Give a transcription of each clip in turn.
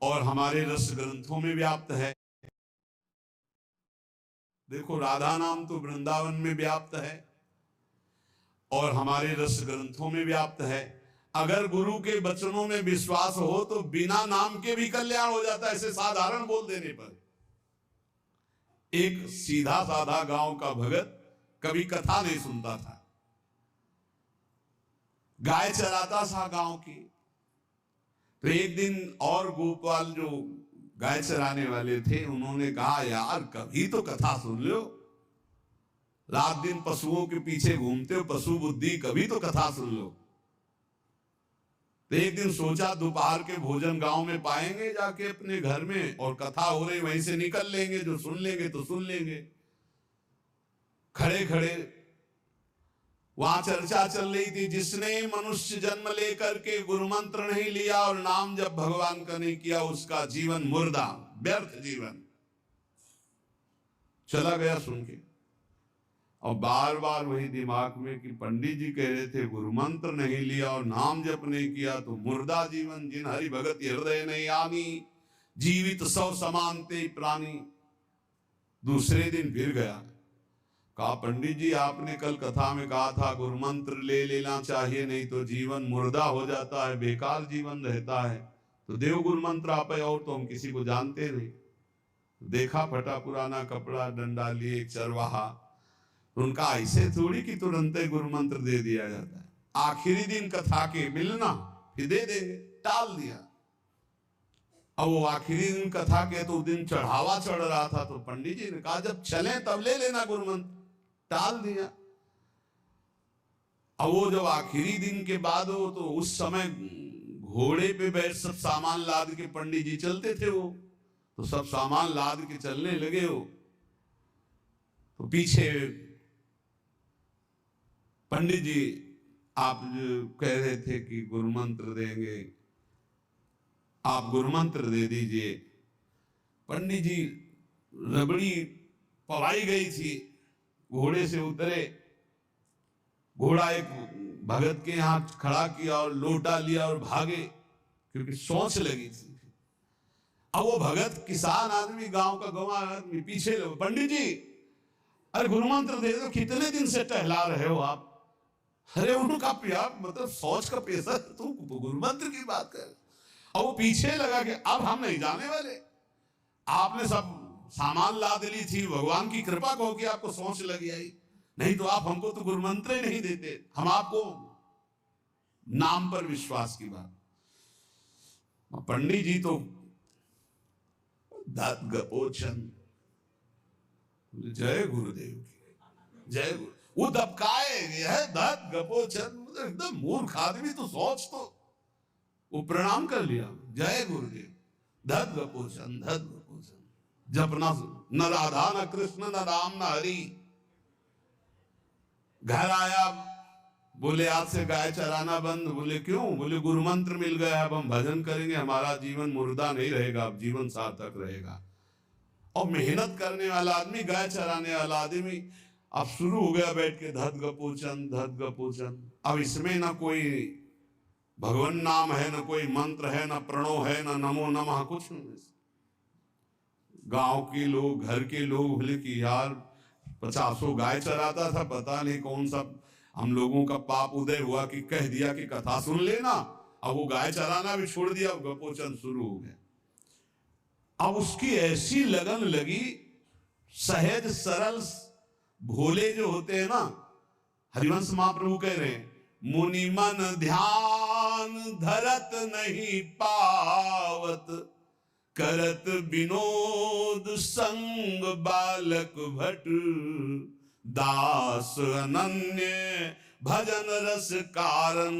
और हमारे रस ग्रंथों में व्याप्त है। देखो, राधा नाम तो वृंदावन में व्याप्त है और हमारे रस ग्रंथों में व्याप्त है। अगर गुरु के वचनों में विश्वास हो तो बिना नाम के भी कल्याण हो जाता है, ऐसे साधारण बोल देने पर। एक सीधा साधा गांव का भगत कभी कथा नहीं सुनता था, गाय चराता था गांव की। तो एक दिन और गोपाल जो गाय चराने वाले थे, उन्होंने कहा, यार कभी तो कथा सुन लो, रात दिन पशुओं के पीछे घूमते हो, पशु बुद्धि, कभी तो कथा सुन लो। तो एक दिन सोचा दोपहर के भोजन गांव में पाएंगे जाके अपने घर में, और कथा हो रही वहीं से निकल लेंगे, जो सुन लेंगे तो सुन लेंगे। खड़े खड़े वहां चर्चा चल रही थी, जिसने मनुष्य जन्म लेकर के गुरु मंत्र नहीं लिया और नाम जब भगवान का नहीं किया, उसका जीवन मुर्दा, व्यर्थ जीवन। चला गया सुन के, और बार बार वही दिमाग में कि पंडित जी कह रहे थे गुरु मंत्र नहीं लिया और नाम जप नहीं किया तो मुर्दा जीवन। जिन हरि भगत हृदय नहीं आनी, जीवित सौ समानते प्राणी। दूसरे दिन फिर गया, कहा, पंडित जी आपने कल कथा में कहा था गुरु मंत्र ले लेना चाहिए, नहीं तो जीवन मुर्दा हो जाता है, बेकार जीवन रहता है। तो देव गुरु मंत्र आप, और तो हम किसी को जानते नहीं। देखा फटा पुराना कपड़ा, डंडा लिए एक चरवाहा। उनका ऐसे थोड़ी कि तुरंत गुरु मंत्र दे दिया जाता है। आखिरी दिन कथा के मिलना, फिर दे देंगे, टाल दिया। अब वो आखिरी दिन कथा के तो दिन चढ़ावा चढ़ रहा था, तो पंडित जी ने कहा जब चले तब ले लेना गुरु मंत्र, टाल दिया। अब वो जब आखिरी दिन के बाद हो, तो उस समय घोड़े पे बैठ सब सामान लाद के पंडित जी चलते थे, वो तो सब सामान लाद के चलने लगे हो। तो पीछे पंडित जी, आप जो कह रहे थे कि गुरु मंत्र देंगे, आप गुरु मंत्र दे दीजिए। पंडित जी रबड़ी पवाई गई थी, घोड़े से उतरे, घोड़ा एक भगत के यहां खड़ा किया और लोटा लिया और भागे, क्योंकि सोच लगी थी। अब वो भगत किसान आदमी, गांव का गंवार आदमी पीछे लगे, पंडित जी अरे गुरु मंत्र दे दो, कितने दिन से टहला रहे हो आप। अरे उनका प्यार, मतलब सोच का पैसा, तू गुरु मंत्र की बात कर। और वो पीछे लगा कि अब हम नहीं जाने वाले, आपने सब सामान लाद ली थी, भगवान की कृपा कहो कि आपको सोच लगी आई, नहीं तो आप हमको तो गुरु मंत्र ही नहीं देते, हम आपको नाम पर विश्वास की बात। पंडित जी तो दात गपोचन, जय गुरुदेव की जय गुरु। वो दबकाए है दात गपोचन, एकदम मूर्ख आदमी, तो सोच तो। वो प्रणाम कर लिया, जय गुरुदेव, धत गपोचन, धत गपोचन। जपना न राधा न कृष्ण न राम न हरि। घर आया, बोले आज से गाय चराना बंद। बोले क्यों? बोले गुरु मंत्र मिल गया, अब हम भजन करेंगे, हमारा जीवन मुर्दा नहीं रहेगा, अब जीवन सार्थक रहेगा। और मेहनत करने वाला आदमी, गाय चराने वाला आदमी, अब शुरू हो गया बैठ के धत गपोचन, धत गपोचन। अब इसमें ना कोई भगवान नाम है, ना कोई मंत्र है, ना प्रणव है, ना नमो नमः, कुछ नहीं। गांव के लोग, घर के लोग बोले कि यार 50 गाय चराता था, पता नहीं कौन सा हम लोगों का पाप उदय हुआ कि कह दिया कि कथा सुन लेना। अब वो गाय चराना भी छोड़ दिया, गपोचन शुरू हो गया। अब उसकी ऐसी लगन लगी, सहज सरल भोले जो होते हैं ना, हरिवंश महाप्रभु कह रहे हैं, मुनि मन ध्यान धरत नहीं पावत, करत विनोद संग बालक भट, दास अनन्य भजन रस कारण,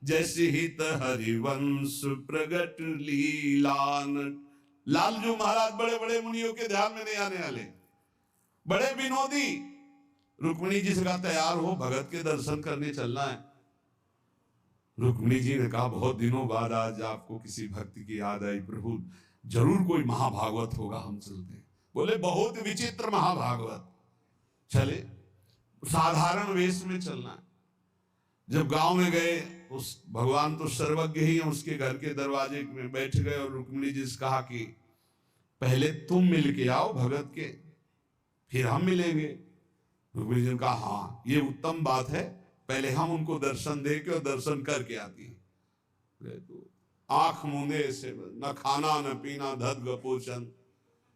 जैसे हित हरिवंश प्रगट लीलान। लालजू महाराज बड़े बड़े मुनियों के ध्यान में नहीं आने वाले, बड़े विनोदी। रुक्मिणी जी से कहा तैयार हो, भगत के दर्शन करने चलना है। रुक्मिणी जी ने कहा बहुत दिनों बाद आज आपको किसी भक्ति की याद आई, प्रभु जरूर कोई महाभागवत होगा, हम चलते हैं। बोले बहुत विचित्र महाभागवत। चले, साधारण वेश में चलना है। जब गांव में गए, उस भगवान तो सर्वज्ञ ही है, उसके घर के दरवाजे में बैठ गए और रुक्मिणी जी से कहा कि पहले तुम मिल के आओ भगत के, फिर हम मिलेंगे। रुक्मिणी जी ने कहा हाँ ये उत्तम बात है, पहले हम उनको दर्शन दे के और दर्शन करके आती है। तो आंख मूंदे से न खाना न पीना धद गपोचन।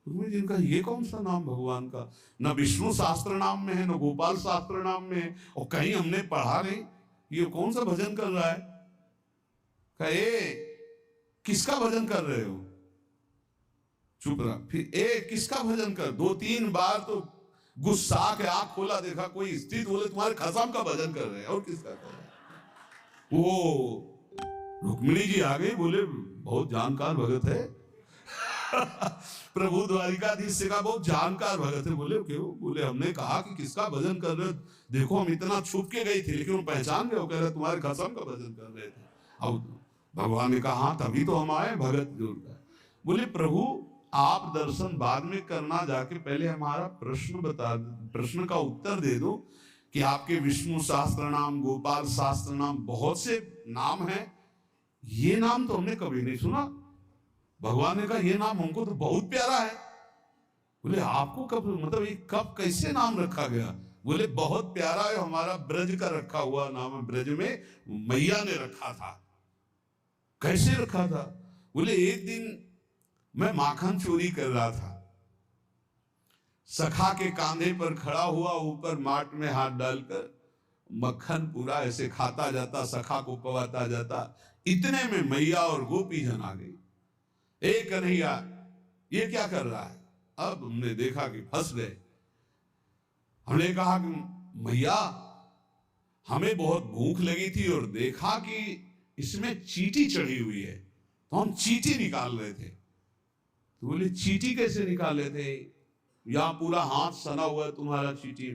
रुक्मिणी जी का ये कौन सा नाम भगवान का, न विष्णु शास्त्र नाम में है न गोपाल शास्त्र नाम में है, और कहीं हमने पढ़ा नहीं, ये कौन सा भजन कर रहा है। कहे किसका भजन कर रहे हो, चुप रहा। फिर किसका भजन कर, 2-3 बार तो गुस्सा के आंख खोला, देखा कोई स्थित बोले तुम्हारे खसम का भजन कर रहे हैं, और किसका कर रहे हैं। वो रुक्मिणी जी आ गई, बोले बहुत जानकार भगत है प्रभु द्वारिकाधीश से कहा बहुत जानकार भगत है। बोले क्यों, बोले हमने कहा कि किसका भजन कर रहे हो, देखो हम इतना छुप के गई थी लेकिन वो पहचान गए, वो कह रहे तुम्हारे खसम का भजन कर रहे थे। अब भगवान ने कहा हाँ तभी तो हम आए भगत जोड़कर। बोले प्रभु आप दर्शन बाद में करना, जाके पहले हमारा प्रश्न का उत्तर दे दो कि आपके विष्णु शास्त्र नाम गोपाल शास्त्र नाम बहुत से नाम है, ये नाम तो हमने कभी नहीं सुना। भगवान ने कहा ये नाम हमको तो बहुत प्यारा है। बोले आपको कब, मतलब ये कब कैसे नाम रखा गया। बोले बहुत प्यारा है, हमारा ब्रज का रखा हुआ नाम है, ब्रज में मैया ने रखा था। कैसे रखा था। बोले एक दिन मैं माखन चोरी कर रहा था, सखा के कांधे पर खड़ा हुआ, ऊपर माट में हाथ डालकर मक्खन पूरा ऐसे खाता जाता, सखा को पवाता जाता। इतने में मैया और गोपी जन आ गई। एक कन्हैया ये क्या कर रहा है। अब हमने देखा कि फंस गए। हमने कहा कि मैया हमें बहुत भूख लगी थी और देखा कि इसमें चींटी चढ़ी हुई है, तो हम चींटी निकाल रहे थे। तो बोले चींटी कैसे निकाले थे, यहां पूरा हाथ सना हुआ है तुम्हारा चींटी।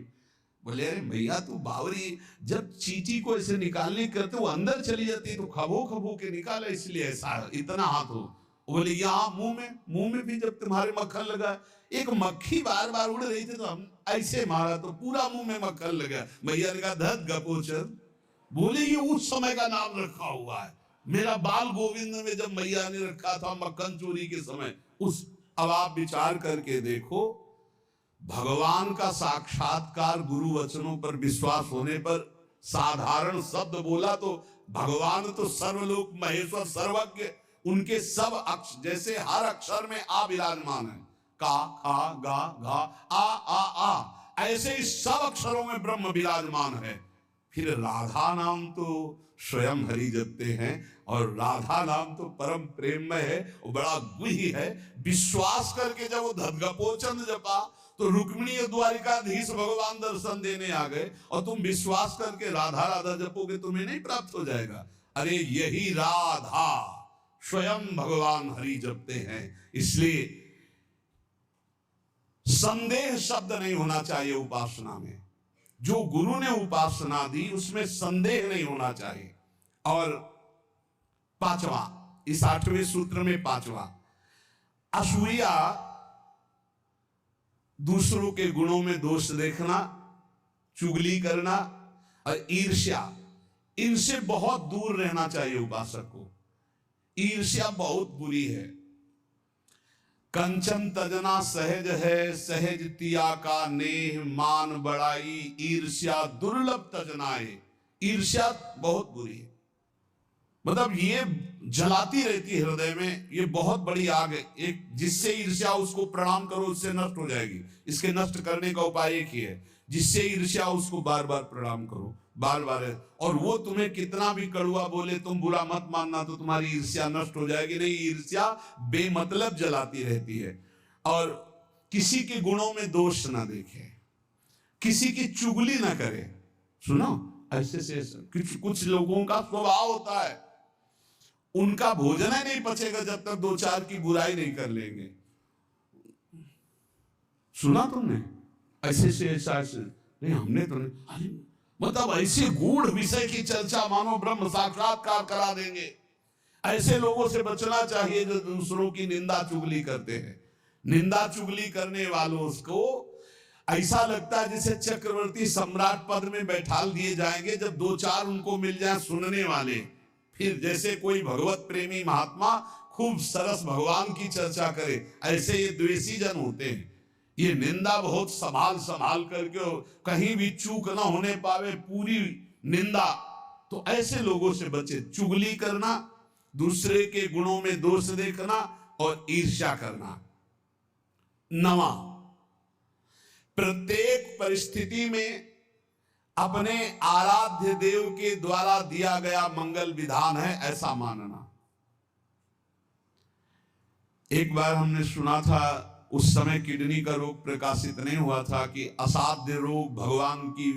बोले अरे भैया तू बावरी, जब चींटी को ऐसे निकालने करते वो अंदर चली जाती तो खबो खबो के निकाले, इसलिए ऐसा इतना हाथ हो। बोले यहाँ मुंह में भी जब तुम्हारे मक्खन लगा, एक मक्खी बार बार उड़ रही थी तो हम ऐसे मारा तो पूरा मुंह में मक्खन लगा। भैया ने कहा धत गपोचर। बोले ये उस समय का नाम रखा हुआ है, मेरा बाल गोविंद में जब मैया ने रखा था मक्खन चोरी के समय उस। अब आप विचार करके देखो, भगवान का साक्षात्कार गुरु वचनों पर विश्वास होने पर साधारण शब्द बोला तो भगवान तो सर्वलोक महेश्वर सर्वज्ञ, उनके सब अक्षर जैसे हर अक्षर में आ विराजमान है, का खा गा घा आ, ऐसे ही सब अक्षरों में ब्रह्म विराजमान है। फिर राधा नाम तो स्वयं हरि जपते हैं, और राधा नाम तो परम प्रेममय है, वो बड़ा गुही है। विश्वास करके जब वो धदगपोचन जपा तो रुक्मिणी द्वारिकाधीश भगवान दर्शन देने आ गए, और तुम विश्वास करके राधा राधा जपोगे तुम्हें नहीं प्राप्त हो जाएगा। अरे यही राधा स्वयं भगवान हरि जपते हैं, इसलिए संदेह शब्द नहीं होना चाहिए उपासना में। जो गुरु ने उपासना दी उसमें संदेह नहीं होना चाहिए। और 5वां, इस 8वें सूत्र में 5वां, असूया, दूसरों के गुणों में दोष देखना, चुगली करना और ईर्ष्या, इनसे बहुत दूर रहना चाहिए उपासक को। ईर्ष्या बहुत बुरी है। कंचन तजना सहज है, सहज तिया का नेह मान बड़ाई, ईर्ष्या दुर्लभ तजनाए। ईर्ष्या बहुत बुरी है, मतलब ये जलाती रहती है हृदय में, ये बहुत बड़ी आग है। एक जिससे ईर्ष्या उसको प्रणाम करो उससे नष्ट हो जाएगी। इसके नष्ट करने का उपाय एक ही है, जिससे ईर्ष्या उसको बार बार प्रणाम करो, बार बार है। और वो तुम्हें कितना भी कड़ुआ बोले तुम बुरा मत मानना, तो तुम्हारी ईर्ष्या नष्ट हो जाएगी नहीं। ईर्ष्या बेमतलब जलाती रहती है। और किसी के गुणों में दोष ना देखे, किसी की चुगली ना करे। सुनो ऐसे से कुछ लोगों का स्वभाव होता है, उनका भोजन ही नहीं पचेगा जब तक 2-4 की बुराई नहीं कर लेंगे। सुना तुमने ऐसे से ऐसा नहीं, हमने तो नहीं। मतलब ऐसे गूढ़ विषय की चर्चा मानो ब्रह्म साक्षात्कार करा देंगे। ऐसे लोगों से बचना चाहिए जो दूसरों की निंदा चुगली करते हैं। निंदा चुगली करने वालों को ऐसा लगता है जैसे चक्रवर्ती सम्राट पद में बैठाल दिए जाएंगे, जब दो चार उनको मिल जाए सुनने वाले, फिर जैसे कोई भगवत प्रेमी महात्मा खूब सरस भगवान की चर्चा करे, ऐसे ये द्वेषी जन होते हैं। ये निंदा बहुत संभाल संभाल करके, कहीं भी चूक ना होने पावे, पूरी निंदा। तो ऐसे लोगों से बचे। चुगली करना, दूसरे के गुणों में दोष देखना और ईर्ष्या करना। नवा, प्रत्येक परिस्थिति में अपने आराध्य देव के द्वारा दिया गया मंगल विधान है ऐसा मानना। एक बार हमने सुना था, उस समय किडनी का रोग प्रकाशित नहीं हुआ था, कि असाध्य रोग भगवान की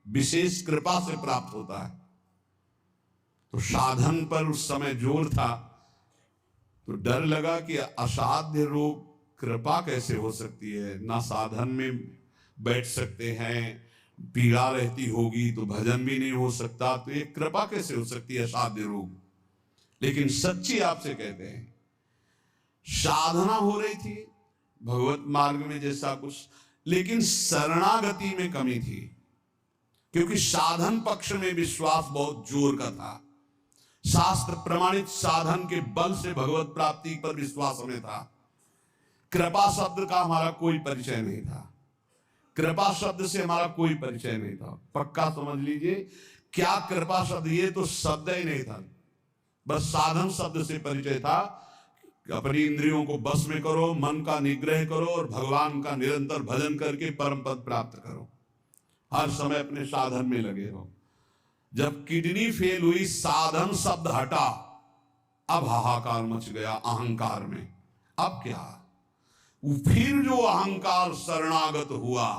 विशेष कृपा से प्राप्त होता है। तो साधन पर उस समय जोर था, तो डर लगा कि असाध्य रोग कृपा कैसे हो सकती है, ना साधन में बैठ सकते हैं, पीड़ा रहती होगी तो भजन भी नहीं हो सकता, तो ये कृपा कैसे हो सकती है असाध्य रोग। लेकिन सच्ची आपसे कहते हैं, साधना हो रही थी भगवत मार्ग में जैसा कुछ, लेकिन शरणागति में कमी थी, क्योंकि साधन पक्ष में विश्वास बहुत जोर का था। शास्त्र प्रमाणित साधन के बल से भगवत प्राप्ति पर विश्वास हमें था। कृपा शब्द का हमारा कोई परिचय नहीं था, कृपा शब्द से हमारा कोई परिचय नहीं था। पक्का समझ लीजिए, क्या कृपा शब्द, ये तो शब्द ही नहीं था, बस साधन शब्द से परिचय था। अपनी इंद्रियों को बस में करो, मन का निग्रह करो और भगवान का निरंतर भजन करके परम पद प्राप्त करो। हर समय अपने साधन में लगे रहो। जब किडनी फेल हुई, साधन शब्द हटा, अब हाहाकार मच गया अहंकार में। अब क्या, फिर जो अहंकार शरणागत हुआ,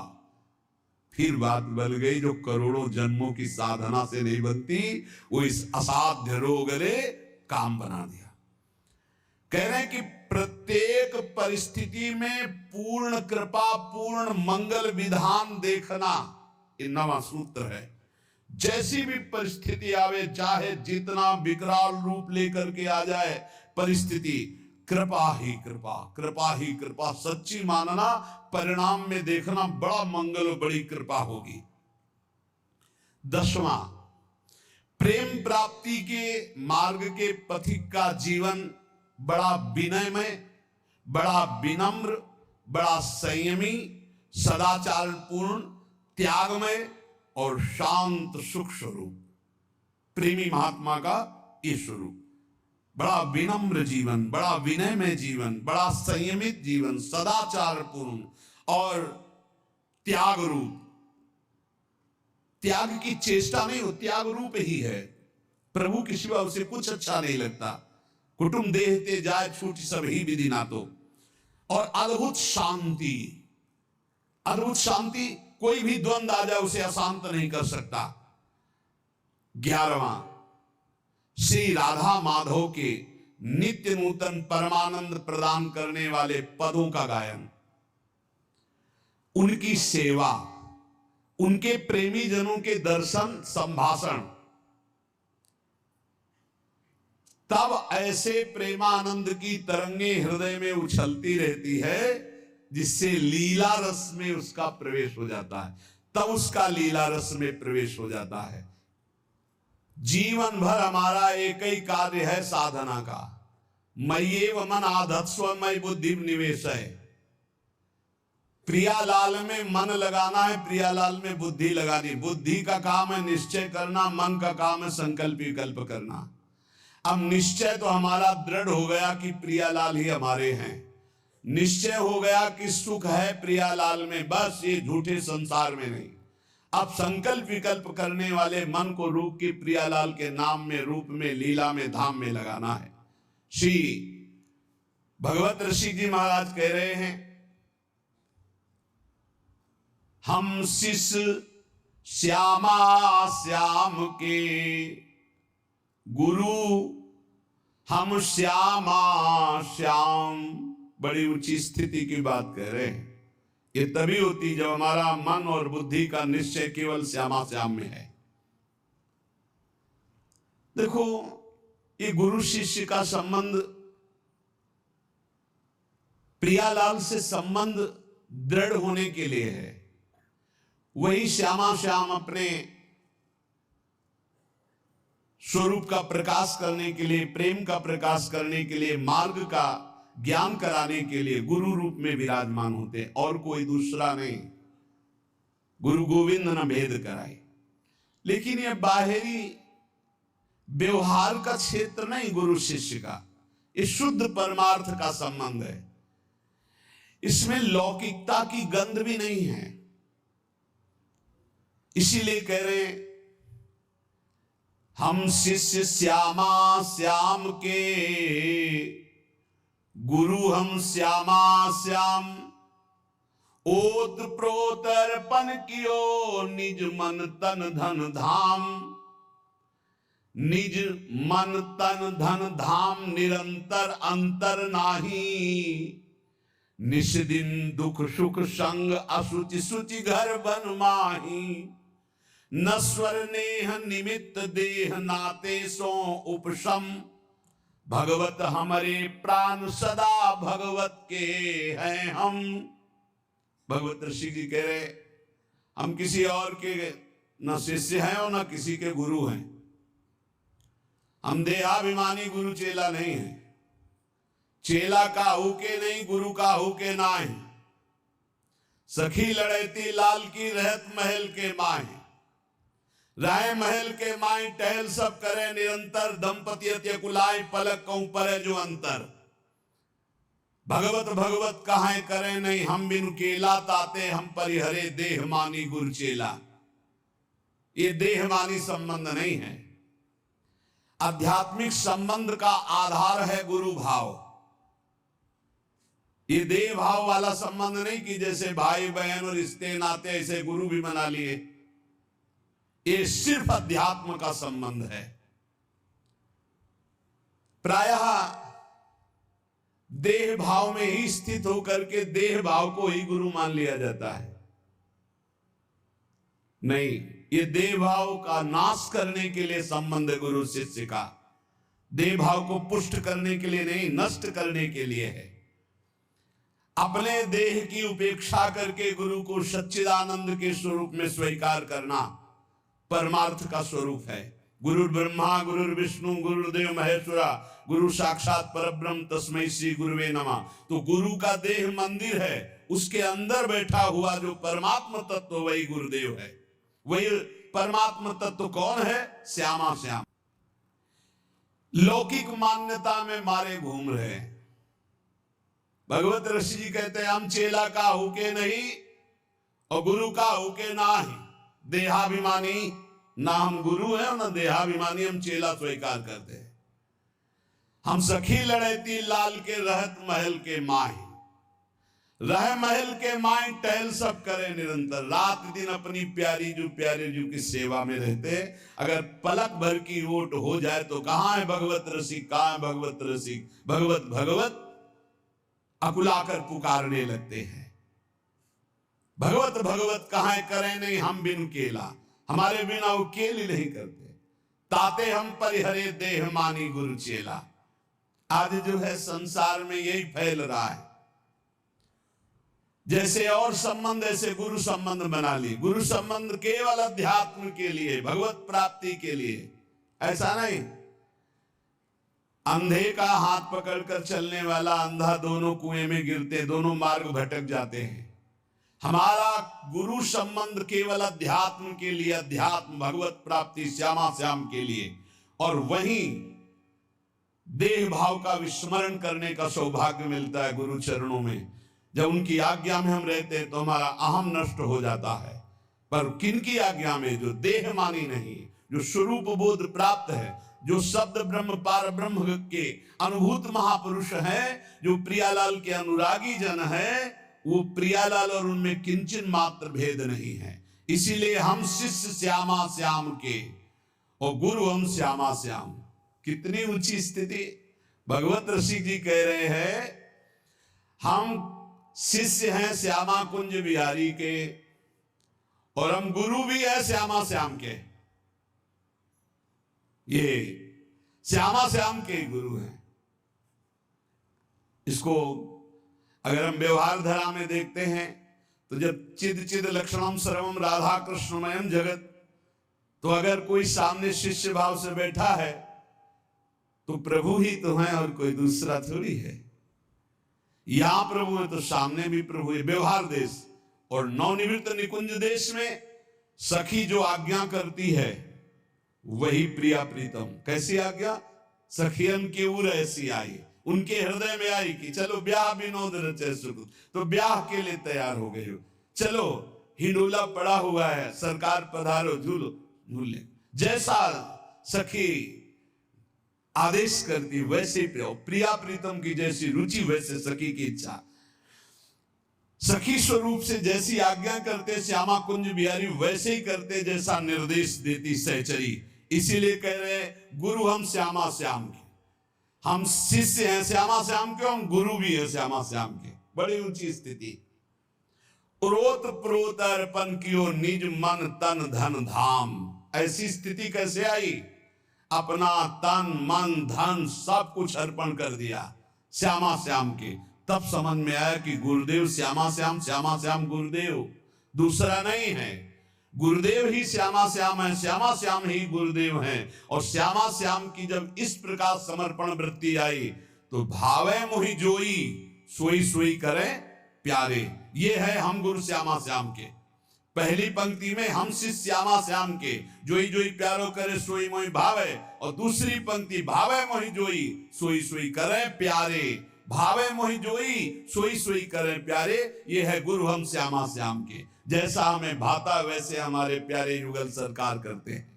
फिर बात बदल गई। जो करोड़ों जन्मों की साधना से नहीं बनती, वो इस असाध्य रोग ने काम बना दिया। कह रहे हैं कि प्रत्येक परिस्थिति में पूर्ण कृपा, पूर्ण मंगल विधान देखना, ये नवा सूत्र है। जैसी भी परिस्थिति आवे, चाहे जितना विकराल रूप लेकर के आ जाए परिस्थिति, कृपा ही कृपा, कृपा ही कृपा, सच्ची मानना, परिणाम में देखना बड़ा मंगल और बड़ी कृपा होगी। 10वां, प्रेम प्राप्ति के मार्ग के पथिक का जीवन बड़ा विनयमय, बड़ा विनम्र, बड़ा संयमी, सदाचारपूर्ण, त्यागमय और शांत सुख स्वरूप। प्रेमी महात्मा का ये स्वरूप, बड़ा विनम्र जीवन, बड़ा विनयमय जीवन, बड़ा संयमित जीवन, सदाचारपूर्ण और त्याग रूप। त्याग की चेष्टा नहीं हो, त्याग रूप ही है। प्रभु के सिवा उसे कुछ अच्छा नहीं लगता। कुटुंब देहते जाए छूट सब ही विधि ना तो। और अद्भुत शांति, अद्भुत शांति, कोई भी द्वंद आ जाए उसे अशांत नहीं कर सकता। 11वां, श्री राधा माधव के नित्य नूतन परमानंद प्रदान करने वाले पदों का गायन, उनकी सेवा, उनके प्रेमी जनों के दर्शन संभाषण, तब ऐसे प्रेमानंद की तरंगे हृदय में उछलती रहती है, जिससे लीला रस में उसका प्रवेश हो जाता है। तब उसका लीला रस में प्रवेश हो जाता है। जीवन भर हमारा एक ही कार्य है साधना का, मय्येव मन आधत्स्व मयि बुद्धि निवेश है। प्रियालाल में मन लगाना है, प्रियालाल में बुद्धि लगानी। बुद्धि का काम है निश्चय करना, मन का काम है संकल्प विकल्प करना। अब निश्चय तो हमारा दृढ़ हो गया कि प्रियालाल ही हमारे हैं, निश्चय हो गया कि सुख है प्रियालाल में, बस ये झूठे संसार में नहीं। अब संकल्प विकल्प करने वाले मन को रूप की प्रियालाल के नाम में, रूप में, लीला में, धाम में लगाना है। श्री भगवत ऋषि जी महाराज कह रहे हैं, हम शिष्य श्यामा श्याम के गुरु, हम श्यामा श्याम। बड़ी ऊंची स्थिति की बात कह रहे हैं। ये तभी होती जब हमारा मन और बुद्धि का निश्चय केवल श्यामा श्याम में है। देखो, ये गुरु शिष्य का संबंध, प्रियालाल से संबंध दृढ़ होने के लिए है। वही श्यामा श्याम अपने स्वरूप का प्रकाश करने के लिए, प्रेम का प्रकाश करने के लिए, मार्ग का ज्ञान कराने के लिए गुरु रूप में विराजमान होते, और कोई दूसरा नहीं। गुरु गोविंद न भेद कराए। लेकिन यह बाहरी व्यवहार का क्षेत्र नहीं गुरु शिष्य का, ये शुद्ध परमार्थ का संबंध है। इसमें लौकिकता की गंध भी नहीं है। इसीलिए कह रहे हम शिष्य श्यामा श्याम के, गुरु हम श्यामा श्याम। ओत प्रोतर्पण कियो निज मन तन धन धाम। निज मन तन धन धाम निरंतर अंतर नाही। निश दिन दुख सुख संग असुचि सुचि घर बन माही। नश्वर नेह निमित्त देह नाते सो उपशम। भगवत हमारे प्राण सदा भगवत के हैं हम। भगवत ऋषि जी कह रहे हम किसी और के न शिष्य हैं और न किसी के गुरु हैं। हम देहाभिमानी गुरु चेला नहीं है। चेला का हुके नहीं, गुरु का हुके ना है। सखी लड़ैती लाल की रहत महल के माहे। राय महल के माई टहल सब करे निरंतर। दंपति अत्य कुलाय पलक कहूं पर जो अंतर। भगवत भगवत कहां करे नहीं, हम बिनु केला ताते हम परिहरे देह मानी गुरु चेला। ये देह मानी संबंध नहीं है। आध्यात्मिक संबंध का आधार है गुरु भाव। ये देह भाव वाला संबंध नहीं कि जैसे भाई बहन और रिश्ते नाते ऐसे गुरु भी बना लिए। ये सिर्फ अध्यात्म का संबंध है। प्रायः देह भाव में ही स्थित होकर के देह भाव को ही गुरु मान लिया जाता है। नहीं, ये देह भाव का नाश करने के लिए संबंध है गुरु शिष्य का। देह भाव को पुष्ट करने के लिए नहीं, नष्ट करने के लिए है। अपने देह की उपेक्षा करके गुरु को सच्चिदानंद के स्वरूप में स्वीकार करना परमार्थ का स्वरूप है। गुरु ब्रह्मा गुरु विष्णु गुरुदेव महेश्वरा गुरु साक्षात परब्रह्म तस्मै श्री गुरुवे नमः। तो गुरु का देह मंदिर है, उसके अंदर बैठा हुआ जो परमात्म तत्व वही गुरुदेव है। वही परमात्म तत्व कौन है? श्यामा श्याम। लौकिक मान्यता में मारे घूम रहे हैं। भगवत ऋषि जी कहते हैं हम चेला का होके नहीं और गुरु का होके ना ही। देहाभिमानी ना हम गुरु हैं और ना देहाभिमानी हम चेला स्वीकार करते हैं। हम सखी लड़ैती लाल के रहत महल के माही। रह महल के माई टहल सब करे निरंतर। रात दिन अपनी प्यारी जो की सेवा में रहते। अगर पलक भर की ओट हो जाए तो कहां है भगवत रसिक, कहां है भगवत रसिक। भगवत भगवत अकुलाकर पुकारने लगते हैं। भगवत भगवत कहां करें नहीं, हम बिन केला। हमारे बिना वो केल ही नहीं करते। ताते हम परिहरे देह मानी गुरु चेला। आज जो है संसार में यही फैल रहा है। जैसे और संबंध ऐसे गुरु संबंध बना ली। गुरु संबंध केवल अध्यात्म के लिए, भगवत प्राप्ति के लिए, ऐसा नहीं। अंधे का हाथ पकड़कर चलने वाला अंधा दोनों कुएं में गिरते, दोनों मार्ग भटक जाते हैं। हमारा गुरु संबंध केवल अध्यात्म के लिए, अध्यात्म भगवत प्राप्ति श्यामा श्याम के लिए। और वहीं देह भाव का विस्मरण करने का सौभाग्य मिलता है गुरु चरणों में। जब उनकी आज्ञा में हम रहते हैं तो हमारा अहम नष्ट हो जाता है। पर किनकी आज्ञा में? जो देह मानी नहीं, जो स्वरूप बोध प्राप्त है, जो शब्द ब्रह्म पार ब्रह्म के अनुभूत महापुरुष है, जो प्रियालाल के अनुरागी जन है, वो प्रियालाल और उनमें किंचन मात्र भेद नहीं है। इसीलिए हम शिष्य श्यामा श्याम के और गुरु हम श्यामा श्याम। कितनी ऊंची स्थिति। भगवत ऋषि जी कह रहे हैं हम शिष्य हैं श्यामा कुंज बिहारी के और हम गुरु भी है श्यामा श्याम के। ये श्यामा श्याम के गुरु हैं। इसको अगर हम व्यवहार धारा में देखते हैं तो जब चिद चिद लक्षणम सर्वम राधा कृष्णमयम जगत, तो अगर कोई सामने शिष्य भाव से बैठा है तो प्रभु ही तो है और कोई दूसरा थोड़ी है। यहां प्रभु है तो सामने भी प्रभु है। व्यवहार देश और नवनिवृत्त निकुंज देश में सखी जो आज्ञा करती है वही प्रिया प्रीतम। कैसी आज्ञा? सखियन के उर ऐसी आई, उनके हृदय में आई कि चलो ब्याह विनोद रचे सुख, तो ब्याह के लिए तैयार हो गए हो। चलो हिंडोला पड़ा हुआ है, सरकार पधारो झूलो झूले। जैसा सखी आदेश करती वैसे प्रिया प्रीतम की जैसी रुचि वैसे सखी की इच्छा। सखी स्वरूप से जैसी आज्ञा करते श्यामा कुंज बिहारी वैसे ही करते जैसा निर्देश देती सहचरी। इसीलिए कह रहे गुरु हम श्यामा श्याम के, हम शिष्य हैं श्यामा श्याम के, हम गुरु भी हैं श्यामा श्याम के। बड़ी ऊंची स्थिति। उरोत प्रोत अर्पण कियो निज मन तन धन धाम। ऐसी स्थिति कैसे आई? अपना तन मन धन सब कुछ अर्पण कर दिया श्यामा श्याम के। तब समझ में आया कि गुरुदेव श्यामा श्याम गुरुदेव, दूसरा नहीं है। गुरुदेव ही श्यामा श्याम है, श्यामा श्याम ही गुरुदेव हैं। और श्यामा श्याम की जब इस प्रकार समर्पण वृत्ति आई तो भावे मोहि जोई सोई सोई करे प्यारे। ये है हम गुरु श्यामा श्याम के। पहली पंक्ति में हम शिष्य श्यामा श्याम के, जोई जोई प्यारो करे सोई मोहि भावे। और दूसरी पंक्ति भावे मोहि जोई सोई सोई करे प्यारे। भावे मोहि जोई सोई सोई करे प्यारे, ये है गुरु हम श्यामा श्याम के। जैसा हमें भाता वैसे हमारे प्यारे युगल सरकार करते हैं।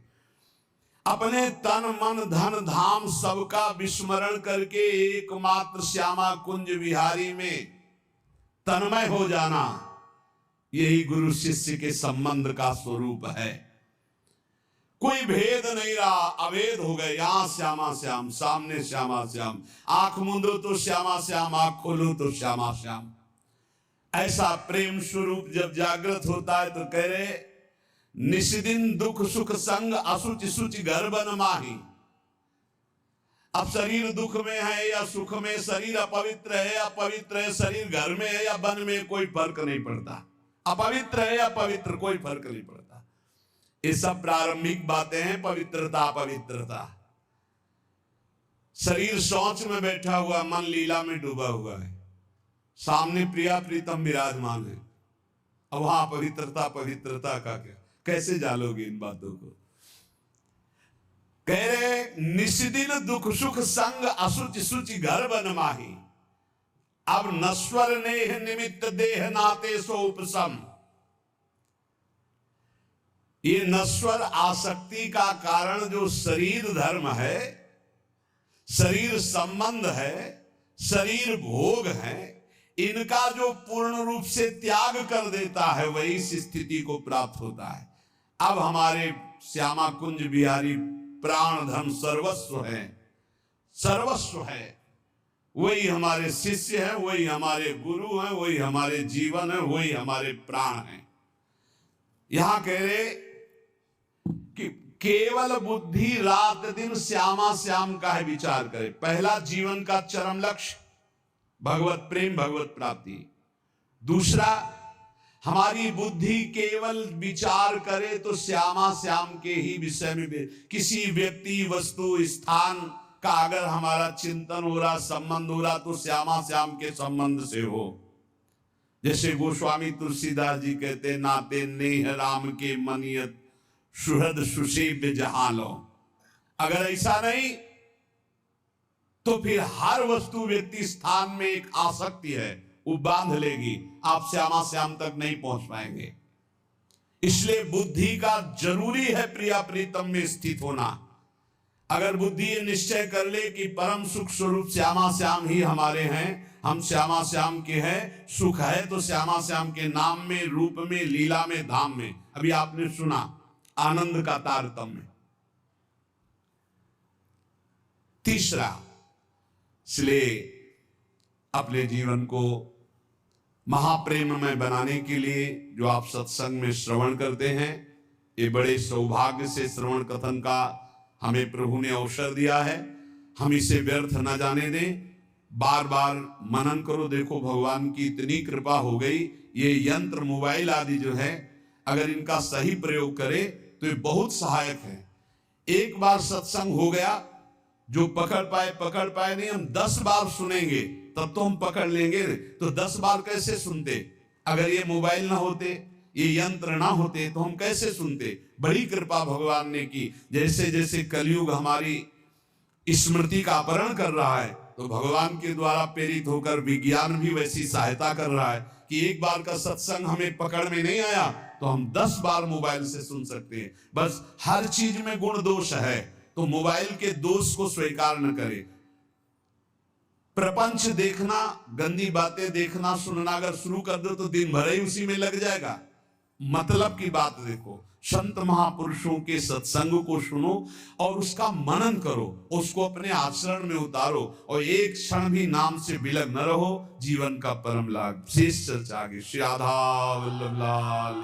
अपने तन मन धन धाम सबका विस्मरण करके एकमात्र श्यामा कुंज विहारी में तन्मय हो जाना, यही गुरु शिष्य के संबंध का स्वरूप है। कोई भेद नहीं रहा, अभेद हो गए। यहां श्यामा श्याम, सामने श्यामा श्याम, आंख मूंदो तो श्यामा श्याम, आंख खोलो तो श्यामा श्याम। ऐसा प्रेम स्वरूप जब जागृत होता है तो कह रहे निशिदिन दुख सुख संग असुच सुच घर बन माही। अब शरीर दुख में है या सुख में, शरीर अपवित्र है या पवित्र है, शरीर घर में है या वन में, कोई फर्क नहीं पड़ता। अपवित्र है या पवित्र, कोई फर्क नहीं पड़ता। ये सब प्रारंभिक बातें हैं। पवित्रता अपवित्रता, शरीर शौच में बैठा हुआ, मन लीला में डूबा हुआ है, सामने प्रिया प्रीतम विराजमान है। अब वहां पवित्रता पवित्रता का क्या, कैसे जालोगे इन बातों को? कह रहे निशिदिन दुख सुख संग असुच सुच घर बन माही। अब नश्वर नेह निमित्त देह नाते सो उपसम। ये नश्वर आसक्ति का कारण जो शरीर धर्म है, शरीर संबंध है, शरीर भोग है, इनका जो पूर्ण रूप से त्याग कर देता है वही इस स्थिति को प्राप्त होता है। अब हमारे श्यामा कुंज बिहारी प्राण धन सर्वस्व है, सर्वस्व है। वही हमारे शिष्य हैं, वही हमारे गुरु हैं, वही हमारे जीवन है, वही हमारे प्राण हैं। यहां कह रहे कि केवल बुद्धि रात दिन श्यामा श्याम का है विचार करे। पहला जीवन का चरम लक्ष्य भगवत प्रेम, भगवत प्राप्ति। दूसरा, हमारी बुद्धि केवल विचार करे तो श्यामा श्याम के ही विषय में। किसी व्यक्ति वस्तु स्थान का अगर हमारा चिंतन हो रहा, संबंध हो रहा, तो श्यामा श्याम के संबंध से हो। जैसे गोस्वामी तुलसीदास जी कहते, नाते नेह राम के मनियत सुहृद सुशीब जहां लो। अगर ऐसा नहीं तो फिर हर वस्तु व्यक्ति स्थान में एक आसक्ति है, वो बांध लेगी, आप श्यामा श्याम तक नहीं पहुंच पाएंगे। इसलिए बुद्धि का जरूरी है प्रिया प्रीतम में स्थित होना। अगर बुद्धि ये निश्चय कर ले कि परम सुख स्वरूप श्यामा श्याम ही हमारे हैं, हम श्यामा श्याम के हैं, सुख है तो श्यामा श्याम के नाम में, रूप में, लीला में, धाम में। अभी आपने सुना आनंद का तारतम्य। तीसरा, इसलिए अपने जीवन को महाप्रेम में बनाने के लिए जो आप सत्संग में श्रवण करते हैं, ये बड़े सौभाग्य से श्रवण कथन का हमें प्रभु ने अवसर दिया है। हम इसे व्यर्थ न जाने दें। बार बार मनन करो, देखो भगवान की इतनी कृपा हो गई। ये यंत्र मोबाइल आदि जो है, अगर इनका सही प्रयोग करे तो ये बहुत सहायक है। एक बार सत्संग हो गया, जो पकड़ पाए नहीं, हम 10 बार सुनेंगे तब तो हम पकड़ लेंगे। तो 10 बार कैसे सुनते? अगर ये मोबाइल ना होते, ये यंत्र ना होते तो हम कैसे सुनते? बड़ी कृपा भगवान ने की। जैसे जैसे कलयुग हमारी स्मृति का अपहरण कर रहा है, तो भगवान के द्वारा प्रेरित होकर विज्ञान भी वैसी सहायता कर रहा है कि एक बार का सत्संग हमें पकड़ में नहीं आया तो हम 10 बार मोबाइल से सुन सकते हैं। बस हर चीज में गुण दोष है, तो मोबाइल के दोष को स्वीकार न करें। प्रपंच देखना, गंदी बातें देखना सुनना अगर शुरू कर दो तो दिन भर ही उसी में लग जाएगा। मतलब की बात देखो, संत महापुरुषों के सत्संग को सुनो और उसका मनन करो, उसको अपने आचरण में उतारो और एक क्षण भी नाम से विलग न रहो। जीवन का परम लाभ। शेष चर्चा आगे। श्री राधा वल्लभ लाल।